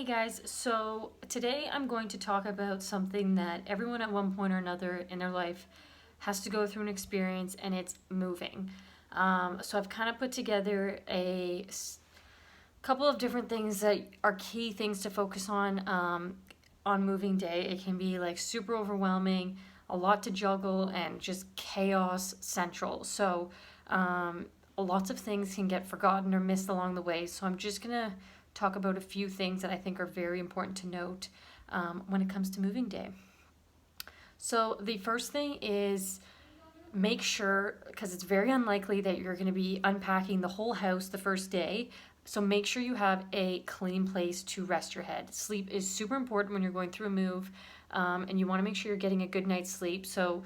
Hey guys, so today I'm going to talk about something that everyone at one point or another in their life has to go through an experience, and it's moving. So I've kind of put together a couple of different things that are key things to focus on moving day. It can be like super overwhelming, a lot to juggle, and just chaos central. So lots of things can get forgotten or missed along the way. So I'm just gonna talk about a few things that I think are very important to note when it comes to moving day. So the first thing is make sure, because it's very unlikely that you're going to be unpacking the whole house the first day. So make sure you have a clean place to rest your head. Sleep is super important when you're going through a move, and you want to make sure you're getting a good night's sleep. So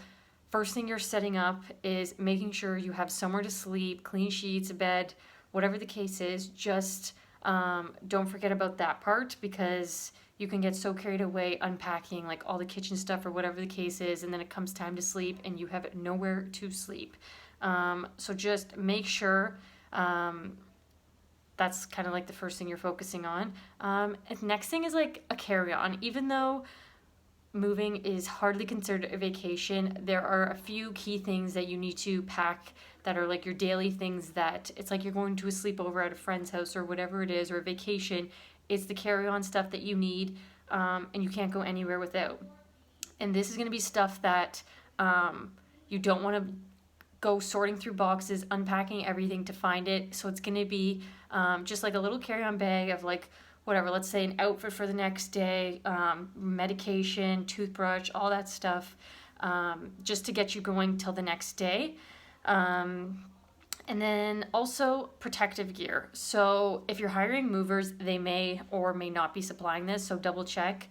first thing you're setting up is making sure you have somewhere to sleep, clean sheets, a bed, whatever the case is. Just don't forget about that part, because you can get so carried away unpacking like all the kitchen stuff or whatever the case is, and then it comes time to sleep and you have nowhere to sleep. So just make sure that's kind of like the first thing you're focusing on. And next thing is like a carry-on. Even though moving is hardly considered a vacation, there are a few key things that you need to pack that are like your daily things, that it's like you're going to a sleepover at a friend's house or whatever it is, or a vacation. It's the carry-on stuff that you need, and you can't go anywhere without. And this is going to be stuff that you don't want to go sorting through boxes, unpacking everything to find it. So it's going to be just like a little carry-on bag of like whatever, let's say an outfit for the next day, medication, toothbrush, all that stuff, just to get you going till the next day. And then also protective gear. So if you're hiring movers, they may or may not be supplying this, so double check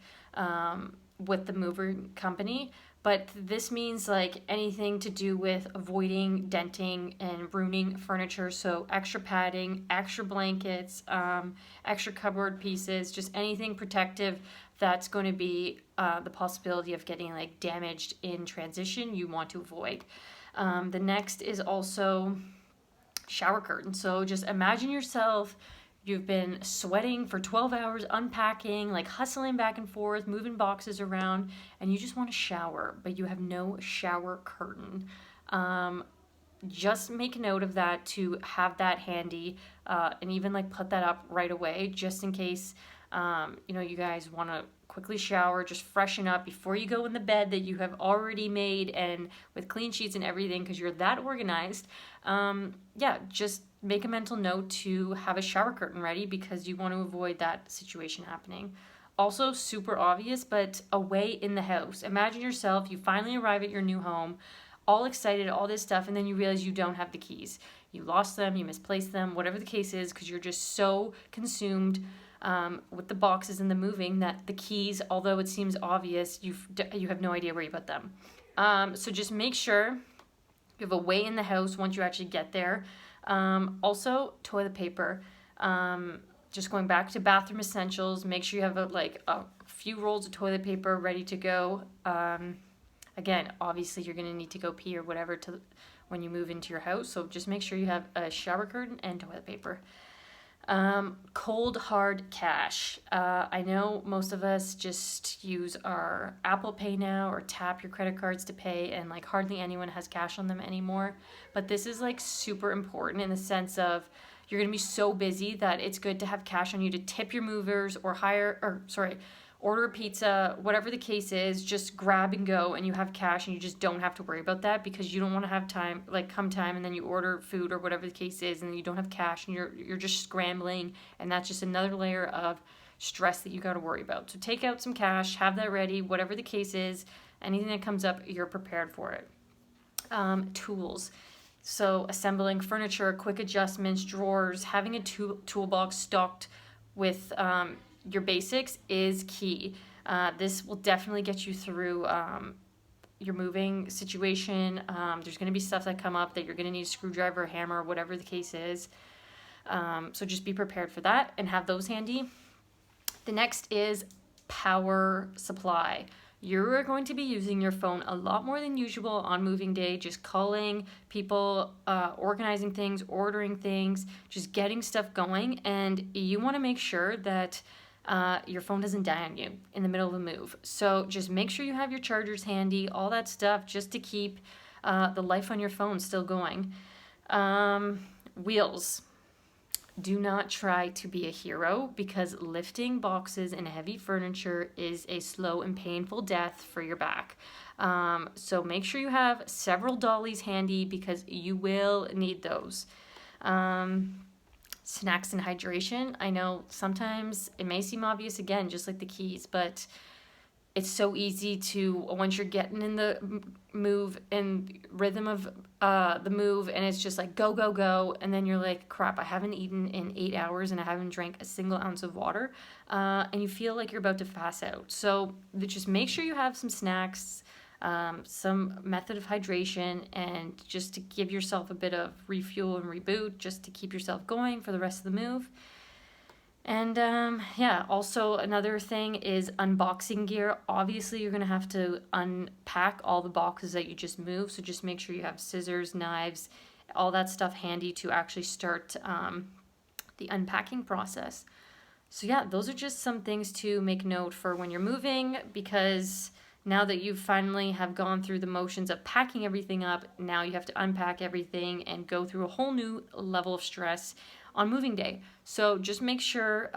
with the mover company. But this means like anything to do with avoiding denting and ruining furniture. So extra padding, extra blankets, extra cupboard pieces, just anything protective that's going to be the possibility of getting like damaged in transition, you want to avoid. The next is also shower curtain. So just imagine yourself, you've been sweating for 12 hours, unpacking, like hustling back and forth, moving boxes around, and you just want to shower, but you have no shower curtain. Just make note of that, to have that handy, and even like put that up right away, just in case you guys want to quickly shower, just freshen up before you go in the bed that you have already made, and with clean sheets and everything, because you're that organized. Just make a mental note to have a shower curtain ready, because you want to avoid that situation happening. Also, super obvious, but away in the house. Imagine yourself, you finally arrive at your new home, all excited, all this stuff, and then you realize you don't have the keys. You lost them, you misplaced them, whatever the case is, because you're just so consumed with the boxes and the moving that the keys, although it seems obvious, you have no idea where you put them. So just make sure you have a way in the house once you actually get there. Also, toilet paper. Just going back to bathroom essentials, make sure you have a few rolls of toilet paper ready to go. Again, obviously you're going to need to go pee or whatever when you move into your house, so just make sure you have a shower curtain and toilet paper. Cold hard cash. I know most of us just use our Apple Pay now, or tap your credit cards to pay, and like hardly anyone has cash on them anymore. But this is like super important in the sense of you're gonna be so busy that it's good to have cash on you to tip your movers, or order a pizza, whatever the case is. Just grab and go, and you have cash, and you just don't have to worry about that, because you don't want to have time, like come time and then you order food or whatever the case is, and you don't have cash, and you're just scrambling, and that's just another layer of stress that you got to worry about. So take out some cash, have that ready, whatever the case is. Anything that comes up, you're prepared for it. Tools. So assembling furniture, quick adjustments, drawers, having a toolbox stocked with your basics is key. This will definitely get you through your moving situation. There's going to be stuff that come up that you're going to need a screwdriver, a hammer, whatever the case is. So just be prepared for that and have those handy. The next is power supply. You're going to be using your phone a lot more than usual on moving day, just calling people, organizing things, ordering things, just getting stuff going. And you want to make sure that your phone doesn't die on you in the middle of a move. So just make sure you have your chargers handy, all that stuff, just to keep the life on your phone still going. Wheels. Do not try to be a hero, because lifting boxes and heavy furniture is a slow and painful death for your back. So make sure you have several dollies handy, because you will need those. Snacks and hydration. I know sometimes it may seem obvious, again, just like the keys, but it's so easy to, once you're getting in the move and rhythm of the move, and it's just like go, go, go, and then you're like, crap, I haven't eaten in 8 hours and I haven't drank a single ounce of water, and you feel like you're about to pass out. So just make sure you have some snacks, some method of hydration, and just to give yourself a bit of refuel and reboot, just to keep yourself going for the rest of the move. And also another thing is unboxing gear. Obviously, you're going to have to unpack all the boxes that you just moved. So just make sure you have scissors, knives, all that stuff handy to actually start the unpacking process. So yeah, those are just some things to make note for when you're moving, because now that you finally have gone through the motions of packing everything up, now you have to unpack everything and go through a whole new level of stress on moving day. So just make sure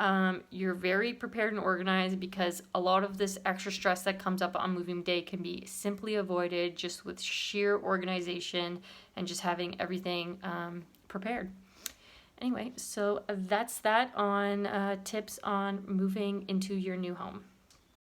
you're very prepared and organized, because a lot of this extra stress that comes up on moving day can be simply avoided just with sheer organization and just having everything prepared. Anyway, so that's that on tips on moving into your new home.